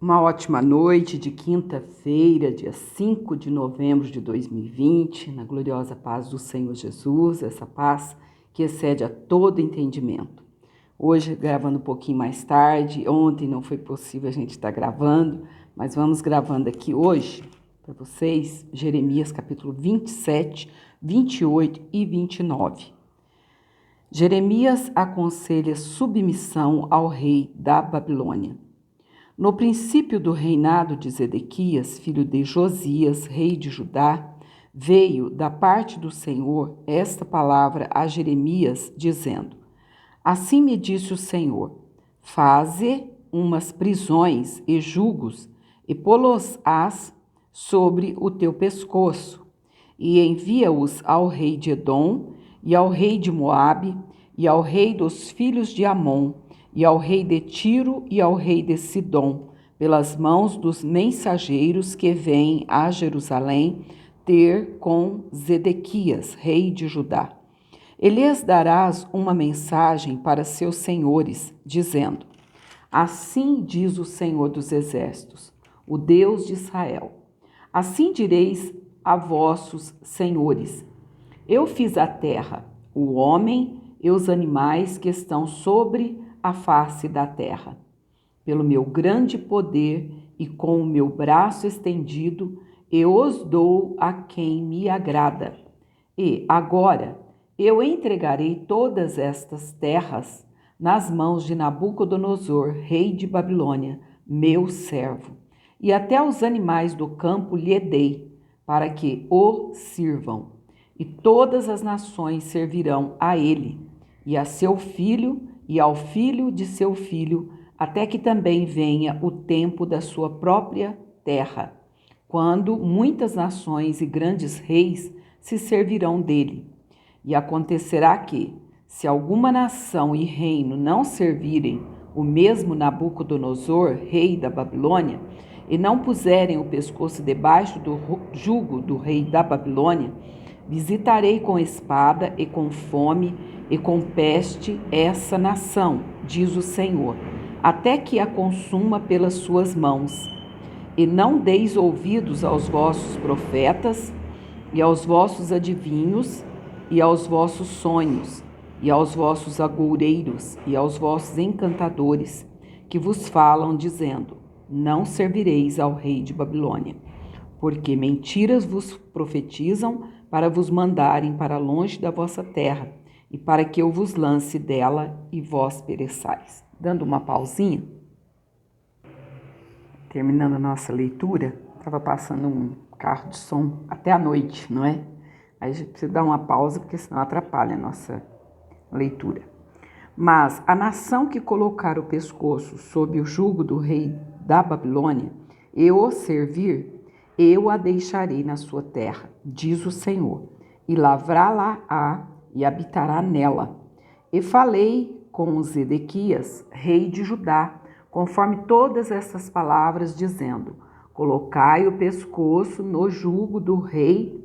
Uma ótima noite de quinta-feira, dia 5 de novembro de 2020, na gloriosa paz do Senhor Jesus, essa paz que excede a todo entendimento. Hoje, gravando um pouquinho mais tarde, ontem não foi possível a gente estar gravando, mas vamos gravando aqui hoje para vocês, Jeremias capítulo 27, 28 e 29. Jeremias aconselha submissão ao rei da Babilônia. No princípio do reinado de Zedequias, filho de Josias, rei de Judá, veio da parte do Senhor esta palavra a Jeremias, dizendo: Assim me disse o Senhor: faze umas prisões e julgos, e pô-los-ás sobre o teu pescoço, e envia-os ao rei de Edom, e ao rei de Moabe, e ao rei dos filhos de Amon, e ao rei de Tiro e ao rei de Sidom, pelas mãos dos mensageiros que vêm a Jerusalém ter com Zedequias, rei de Judá. E lhes darás uma mensagem para seus senhores, dizendo: Assim diz o Senhor dos Exércitos, o Deus de Israel. Assim direis a vossos senhores: Eu fiz a terra, o homem e os animais que estão sobre a face da terra. Pelo meu grande poder e com o meu braço estendido, eu os dou a quem me agrada. E agora eu entregarei todas estas terras nas mãos de Nabucodonosor, rei de Babilônia, meu servo, e até os animais do campo lhe dei, para que o sirvam. E todas as nações servirão a ele, e a seu filho, e ao filho de seu filho, até que também venha o tempo da sua própria terra, quando muitas nações e grandes reis se servirão dele. E acontecerá que, se alguma nação e reino não servirem o mesmo Nabucodonosor, rei da Babilônia, e não puserem o pescoço debaixo do jugo do rei da Babilônia, visitarei com espada e com fome e com peste essa nação, diz o Senhor, até que a consuma pelas suas mãos. E não deis ouvidos aos vossos profetas, e aos vossos adivinhos, e aos vossos sonhos, e aos vossos agoureiros, e aos vossos encantadores, que vos falam, dizendo: Não servireis ao rei de Babilônia, porque mentiras vos profetizam para vos mandarem para longe da vossa terra, e para que eu vos lance dela e vós pereçais. Dando uma pausinha, terminando a nossa leitura, estava passando um carro de som até a noite, não é? Aí a gente precisa dar uma pausa, porque senão atrapalha a nossa leitura. Mas a nação que colocar o pescoço sob o jugo do rei da Babilônia e o servir, eu a deixarei na sua terra, diz o Senhor, e lavrá-la-á e habitará nela. E falei com Zedequias, rei de Judá, conforme todas essas palavras, dizendo: Colocai o pescoço no jugo do rei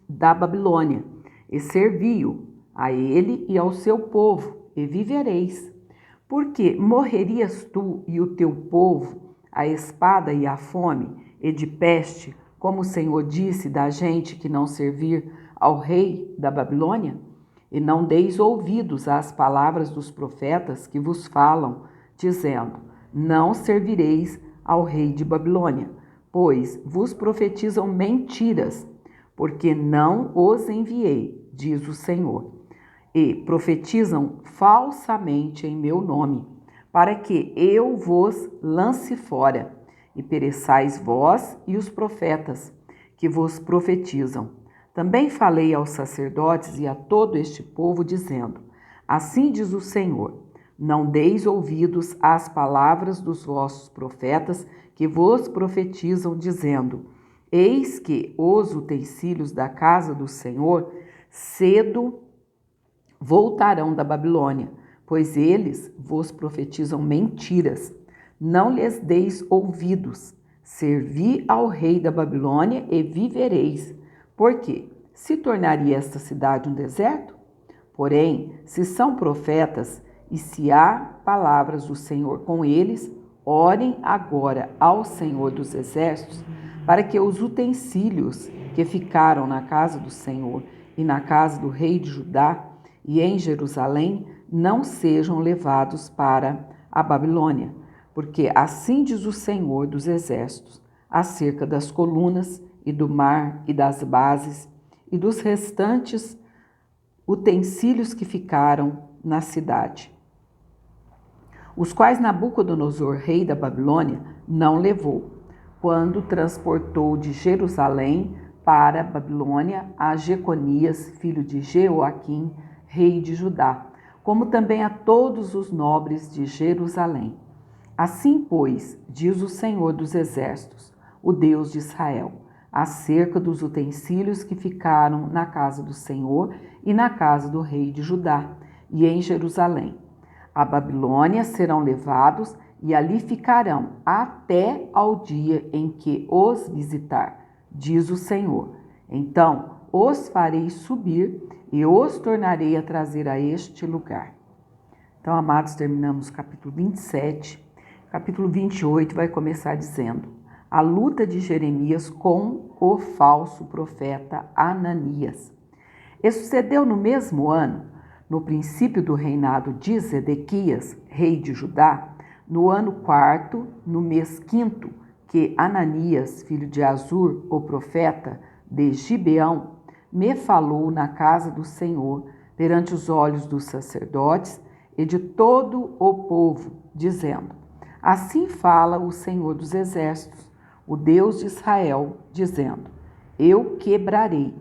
da Babilônia, e servi-o a ele e ao seu povo, e vivereis. Porque morrerias tu e o teu povo a espada e a fome, e de peste, como o Senhor disse da gente que não servir ao rei da Babilônia? E não deis ouvidos às palavras dos profetas que vos falam, dizendo: Não servireis ao rei de Babilônia, pois vos profetizam mentiras, porque não os enviei, diz o Senhor. E profetizam falsamente em meu nome, para que eu vos lance fora, e pereçais vós e os profetas que vos profetizam. Também falei aos sacerdotes e a todo este povo, dizendo: Assim diz o Senhor: Não deis ouvidos às palavras dos vossos profetas que vos profetizam, dizendo: Eis que os utensílios da casa do Senhor cedo voltarão da Babilônia, pois eles vos profetizam mentiras. Não lhes deis ouvidos. Servi ao rei da Babilônia e vivereis. Porque se tornaria esta cidade um deserto? Porém, se são profetas e se há palavras do Senhor com eles, Orem agora ao Senhor dos Exércitos, para que os utensílios que ficaram na casa do Senhor e na casa do rei de Judá e em Jerusalém não sejam levados para a Babilônia, porque assim diz o Senhor dos Exércitos, acerca das colunas e do mar e das bases e dos restantes utensílios que ficaram na cidade, os quais Nabucodonosor, rei da Babilônia, não levou, quando transportou de Jerusalém para a Babilônia a Jeconias, filho de Jeoaquim, rei de Judá, como também a todos os nobres de Jerusalém. Assim, pois, diz o Senhor dos Exércitos, o Deus de Israel, acerca dos utensílios que ficaram na casa do Senhor e na casa do rei de Judá e em Jerusalém. A Babilônia serão levados e ali ficarão até ao dia em que os visitar, diz o Senhor. Então os farei subir e os tornarei a trazer a este lugar. Então, amados, terminamos o capítulo 27. Capítulo 28 vai começar dizendo: a luta de Jeremias com o falso profeta Ananias. E sucedeu no mesmo ano, no princípio do reinado de Zedequias, rei de Judá, no ano 4º, no mês 5º, que Ananias, filho de Azur, o profeta de Gibeão, me falou na casa do Senhor, perante os olhos dos sacerdotes e de todo o povo, dizendo: assim fala o Senhor dos Exércitos, o Deus de Israel, dizendo: eu quebrei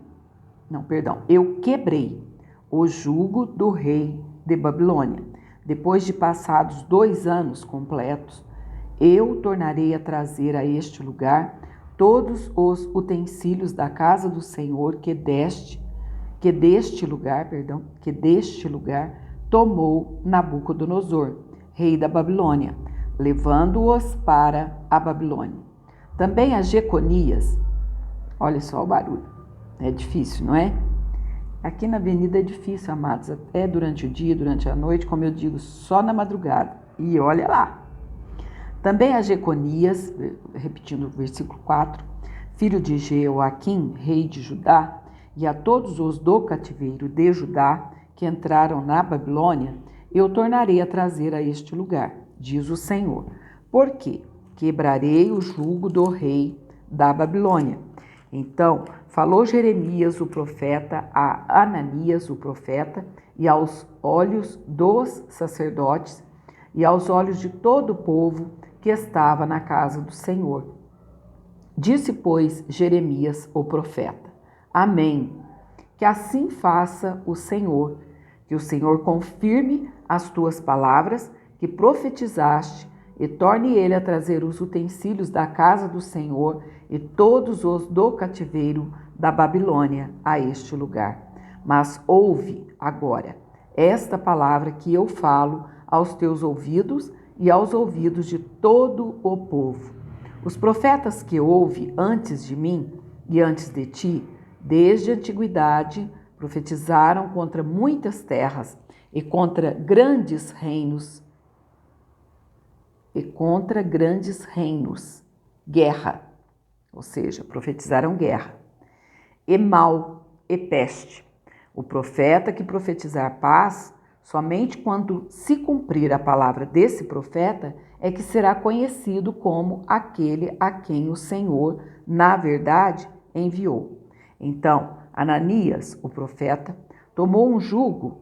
o jugo do rei de Babilônia. Depois de passados 2 anos completos, eu tornarei a trazer a este lugar todos os utensílios da casa do Senhor que deste lugar tomou Nabucodonosor, rei da Babilônia, levando-os para a Babilônia. Também a Jeconias, olha só o barulho, é difícil, não é? Aqui na avenida é difícil, amados, até durante o dia, durante a noite, como eu digo, só na madrugada. E olha lá. Também a Jeconias, repetindo o versículo 4, filho de Jeoaquim, rei de Judá, e a todos os do cativeiro de Judá que entraram na Babilônia, eu tornarei a trazer a este lugar, diz o Senhor, porque quebrarei o jugo do rei da Babilônia. Então falou Jeremias o profeta a Ananias o profeta e aos olhos dos sacerdotes e aos olhos de todo o povo que estava na casa do Senhor. Disse, pois, Jeremias o profeta: amém, que assim faça o Senhor, que o Senhor confirme as tuas palavras que profetizaste e torne ele a trazer os utensílios da casa do Senhor e todos os do cativeiro da Babilônia a este lugar. Mas ouve agora esta palavra que eu falo aos teus ouvidos e aos ouvidos de todo o povo. Os profetas que houve antes de mim e antes de ti, desde a antiguidade, profetizaram contra muitas terras e contra grandes reinos, guerra, ou seja, profetizaram guerra, e mal e peste. O profeta que profetizar paz, somente quando se cumprir a palavra desse profeta, é que será conhecido como aquele a quem o Senhor, na verdade, enviou. Então, Ananias, o profeta, tomou o jugo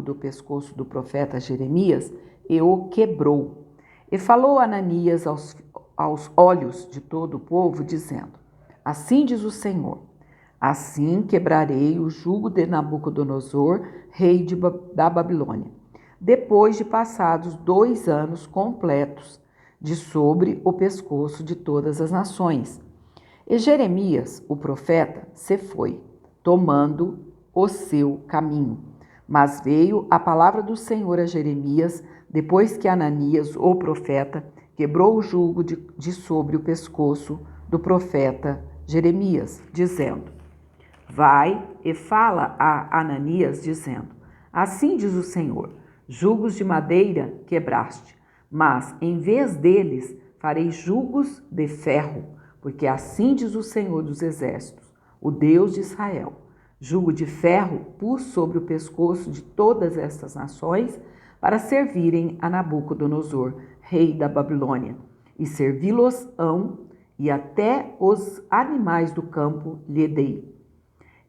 do pescoço do profeta Jeremias e o quebrou. E falou Ananias aos olhos de todo o povo, dizendo: assim diz o Senhor, assim quebrarei o jugo de Nabucodonosor, rei da Babilônia, depois de passados 2 anos completos, de sobre o pescoço de todas as nações. E Jeremias, o profeta, se foi, tomando o seu caminho. Mas veio a palavra do Senhor a Jeremias, depois que Ananias, o profeta, quebrou o jugo de sobre o pescoço do profeta Jeremias, dizendo: vai e fala a Ananias, dizendo: assim diz o Senhor, jugos de madeira quebraste, Mas, em vez deles, farei jugos de ferro, porque assim diz o Senhor dos Exércitos, o Deus de Israel. Jugo de ferro pus sobre o pescoço de todas estas nações para servirem a Nabucodonosor, rei da Babilônia, e servi-los-ão, e até os animais do campo lhe dei.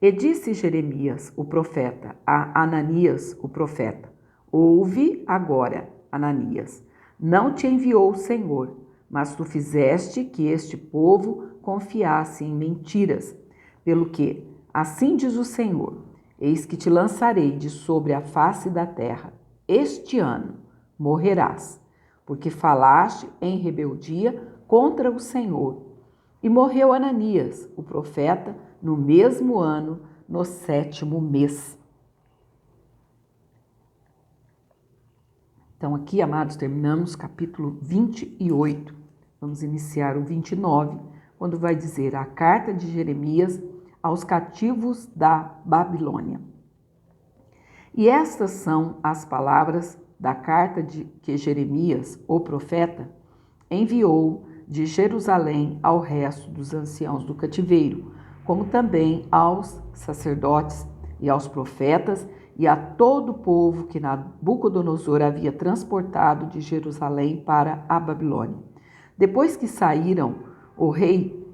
E disse Jeremias, o profeta, a Ananias, o profeta: Ouve agora, Ananias, não te enviou o Senhor, mas tu fizeste que este povo confiasse em mentiras, pelo que, assim diz o Senhor, eis que te lançarei de sobre a face da terra. Este ano morrerás, porque falaste em rebeldia contra o Senhor. E morreu Ananias, o profeta, no mesmo ano, no 7º mês. Então aqui, amados, terminamos capítulo 28. Vamos iniciar o 29, quando vai dizer a carta de Jeremias aos cativos da Babilônia. E estas são as palavras da carta que Jeremias, o profeta, enviou de Jerusalém ao resto dos anciãos do cativeiro, como também aos sacerdotes e aos profetas e a todo o povo que Nabucodonosor havia transportado de Jerusalém para a Babilônia. Depois que saíram o rei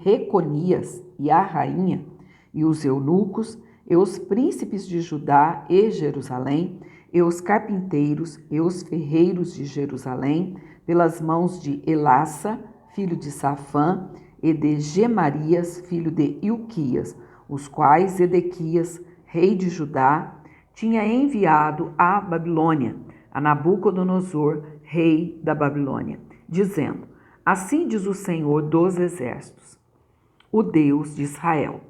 Jeconias e a rainha e os eunucos e os príncipes de Judá e Jerusalém e os carpinteiros e os ferreiros de Jerusalém, pelas mãos de Elassa, filho de Safã, e de Gemarias, filho de Ilquias, os quais Zedequias, rei de Judá, tinha enviado à Babilônia, a Nabucodonosor, rei da Babilônia, dizendo: Assim diz o Senhor dos Exércitos, o Deus de Israel,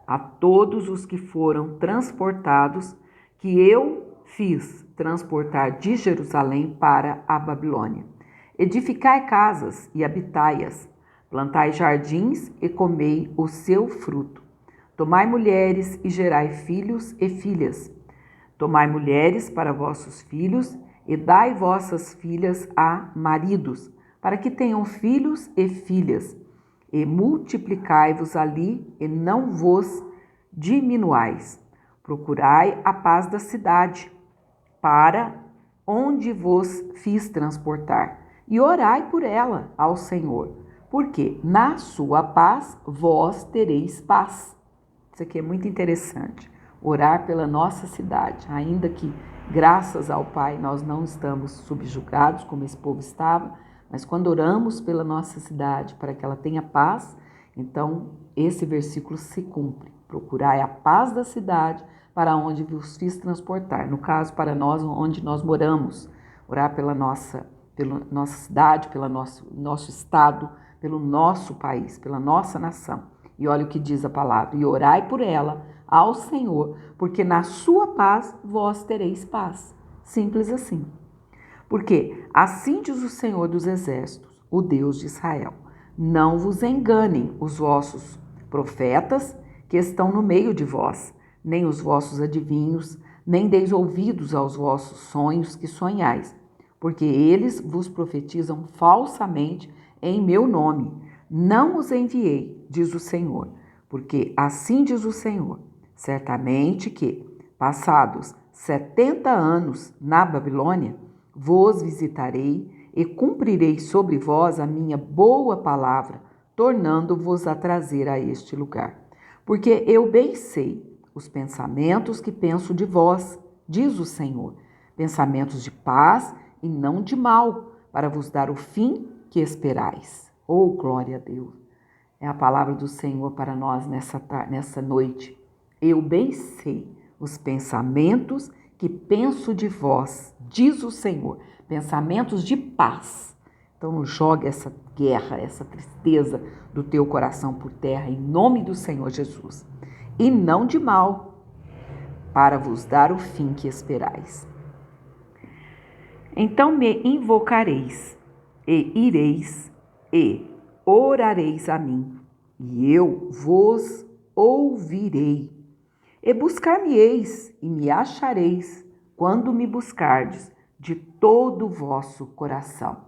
a todos os que foram transportados, que eu fiz transportar de Jerusalém para a Babilônia. Edificai casas e habitai-as, plantai jardins e comei o seu fruto. Tomai mulheres e gerai filhos e filhas. Tomai mulheres para vossos filhos e dai vossas filhas a maridos, para que tenham filhos e filhas. E multiplicai-vos ali e não vos diminuais. Procurai a paz da cidade, para onde vos fiz transportar, e orai por ela ao Senhor, porque na sua paz vós tereis paz. Isso aqui é muito interessante, orar pela nossa cidade, ainda que, graças ao Pai, nós não estamos subjugados como esse povo estava, mas quando oramos pela nossa cidade para que ela tenha paz, então esse versículo se cumpre. Procurai a paz da cidade para onde vos fiz transportar. No caso, para nós, onde nós moramos. Orar pela nossa cidade, pelo nosso estado, pelo nosso país, pela nossa nação. E olha o que diz a palavra. E orai por ela ao Senhor, porque na sua paz vós tereis paz. Simples assim. Porque assim diz o Senhor dos Exércitos, o Deus de Israel: não vos enganem os vossos profetas que estão no meio de vós, nem os vossos adivinhos, nem deis ouvidos aos vossos sonhos que sonhais, porque eles vos profetizam falsamente em meu nome. Não os enviei, diz o Senhor, porque assim diz o Senhor: certamente que, passados 70 anos na Babilônia, vos visitarei e cumprirei sobre vós a minha boa palavra, tornando-vos a trazer a este lugar. Porque eu bem sei os pensamentos que penso de vós, diz o Senhor, pensamentos de paz e não de mal, para vos dar o fim que esperais. Oh, glória a Deus! É a palavra do Senhor para nós nessa noite. Eu bem sei os pensamentos que penso de vós, diz o Senhor, pensamentos de paz. Então não jogue essa guerra, essa tristeza do teu coração por terra, em nome do Senhor Jesus. E não de mal, para vos dar o fim que esperais. Então me invocareis, e ireis, e orareis a mim, e eu vos ouvirei. E buscar-me-eis, e me achareis, quando me buscardes de todo o vosso coração.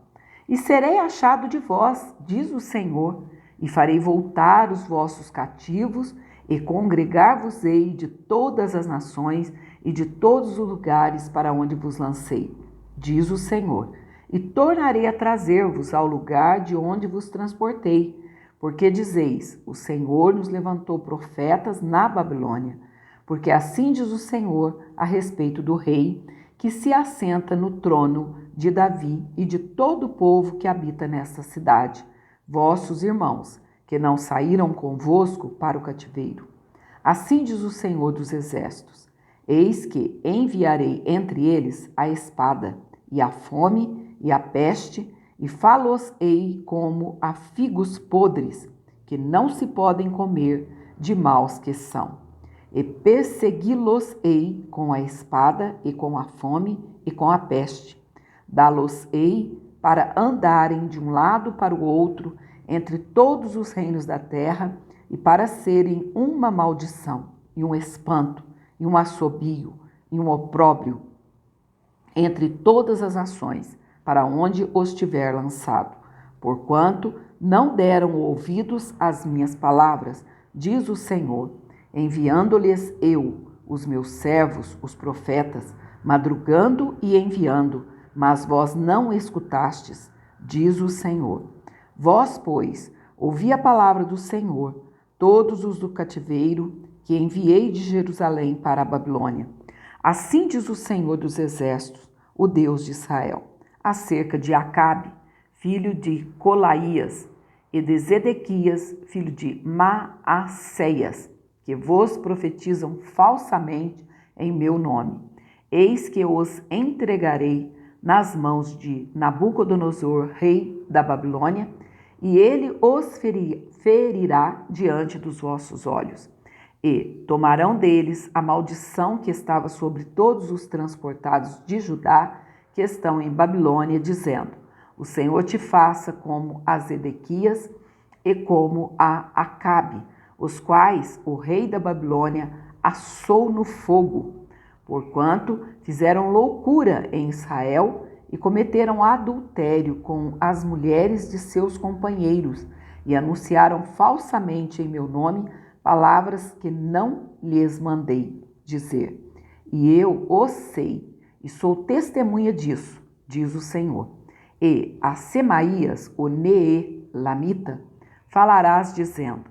E serei achado de vós, diz o Senhor, e farei voltar os vossos cativos, e congregar-vos-ei de todas as nações e de todos os lugares para onde vos lancei, diz o Senhor, e tornarei a trazer-vos ao lugar de onde vos transportei, porque dizeis, o Senhor nos levantou profetas na Babilônia, porque assim diz o Senhor a respeito do rei que se assenta no trono de Davi e de todo o povo que habita nesta cidade, vossos irmãos, que não saíram convosco para o cativeiro. Assim diz o Senhor dos Exércitos, eis que enviarei entre eles a espada, e a fome, e a peste, e fá-los-ei como a figos podres, que não se podem comer de maus que são. E persegui-los-ei com a espada, e com a fome, e com a peste. Dá-los-ei para andarem de um lado para o outro, entre todos os reinos da terra, e para serem uma maldição, e um espanto, e um assobio, e um opróbrio, entre todas as nações, para onde os tiver lançado. Porquanto não deram ouvidos às minhas palavras, diz o Senhor, enviando-lhes eu, os meus servos, os profetas, madrugando e enviando, mas vós não escutastes, diz o Senhor. Vós, pois, ouvi a palavra do Senhor, todos os do cativeiro que enviei de Jerusalém para a Babilônia. Assim diz o Senhor dos Exércitos, o Deus de Israel, acerca de Acabe, filho de Colaías, e de Zedequias, filho de Maacéias, que vos profetizam falsamente em meu nome. Eis que os entregarei nas mãos de Nabucodonosor, rei da Babilônia, e ele os ferirá diante dos vossos olhos. E tomarão deles a maldição que estava sobre todos os transportados de Judá que estão em Babilônia, dizendo, o Senhor te faça como a Zedequias e como a Acabe, os quais o rei da Babilônia assou no fogo, porquanto fizeram loucura em Israel e cometeram adultério com as mulheres de seus companheiros e anunciaram falsamente em meu nome palavras que não lhes mandei dizer. E eu os sei e sou testemunha disso, diz o Senhor. E a Semaías, o Neelamita, falarás dizendo,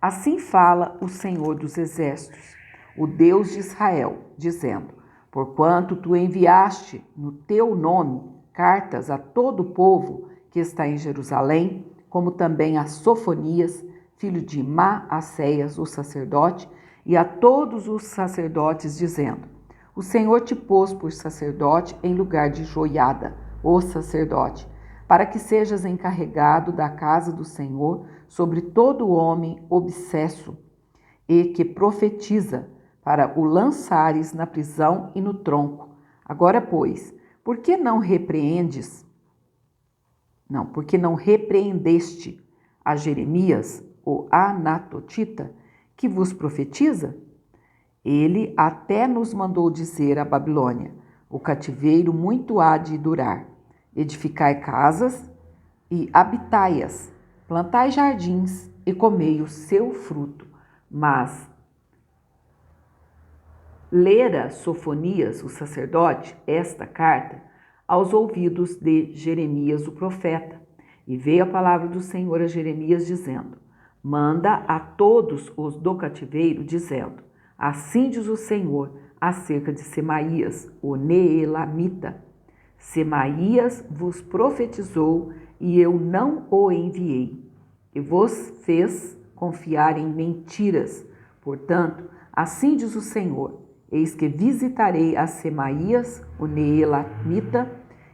assim fala o Senhor dos Exércitos, o Deus de Israel, dizendo, porquanto tu enviaste no teu nome cartas a todo o povo que está em Jerusalém, como também a Sofonias, filho de Maacéias, o sacerdote, e a todos os sacerdotes, dizendo, o Senhor te pôs por sacerdote em lugar de Joiada, o sacerdote, para que sejas encarregado da casa do Senhor sobre todo homem obsesso e que profetiza, para o lançares na prisão e no tronco. Agora, pois, por que não repreendeste a Jeremias, o Anatotita, que vos profetiza? Ele até nos mandou dizer à Babilônia, o cativeiro muito há de durar. Edificai casas e habitai-as, plantai jardins e comei o seu fruto. Mas lera Sofonias, o sacerdote, esta carta aos ouvidos de Jeremias, o profeta. E veio a palavra do Senhor a Jeremias, dizendo, manda a todos os do cativeiro, dizendo, assim diz o Senhor acerca de Semaías, o Neelamita. Semaías vos profetizou e eu não o enviei, e vos fez confiar em mentiras. Portanto, assim diz o Senhor, eis que visitarei a Semaías, o Neelamita,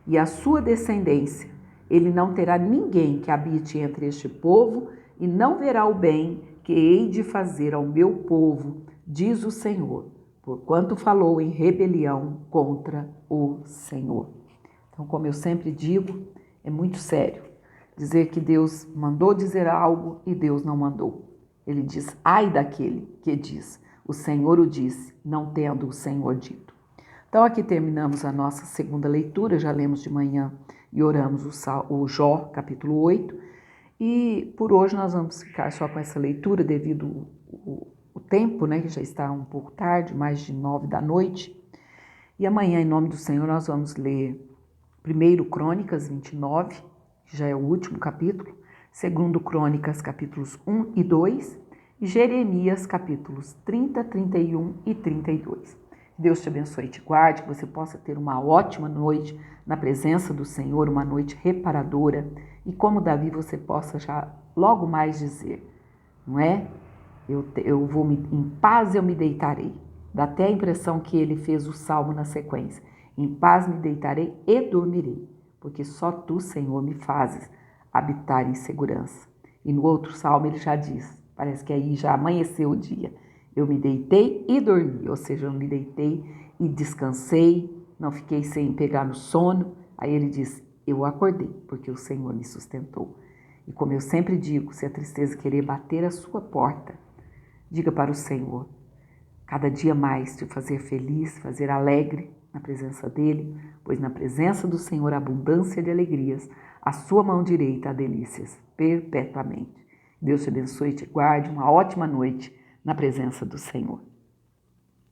e a sua descendência. Ele não terá ninguém que habite entre este povo, e não verá o bem que hei de fazer ao meu povo, diz o Senhor, porquanto falou em rebelião contra o Senhor. Então, como eu sempre digo, é muito sério dizer que Deus mandou dizer algo e Deus não mandou. Ele diz, ai daquele que diz, o Senhor o disse, não tendo o Senhor dito. Então aqui terminamos a nossa segunda leitura, já lemos de manhã e oramos o Jó, capítulo 8. E por hoje nós vamos ficar só com essa leitura devido o tempo, né, que já está um pouco tarde, mais de 9 da noite. E amanhã, em nome do Senhor, nós vamos ler 1 Crônicas 29, que já é o último capítulo, 2 Crônicas capítulos 1 e 2 e Jeremias capítulos 30, 31 e 32. Deus te abençoe e te guarde, que você possa ter uma ótima noite na presença do Senhor, uma noite reparadora. E como Davi, você possa já logo mais dizer, não é? Em paz eu me deitarei. Dá até a impressão que ele fez o salmo na sequência. Em paz me deitarei e dormirei, porque só tu, Senhor, me fazes habitar em segurança. E no outro salmo ele já diz, parece que aí já amanheceu o dia. Eu me deitei e dormi, ou seja, eu me deitei e descansei, não fiquei sem pegar no sono. Aí ele diz, eu acordei, porque o Senhor me sustentou. E como eu sempre digo, se a tristeza querer bater a sua porta, diga para o Senhor, cada dia mais te fazer feliz, fazer alegre na presença dEle, pois na presença do Senhor há abundância de alegrias, a sua mão direita há delícias, perpetuamente. Deus te abençoe e te guarde, uma ótima noite na presença do Senhor.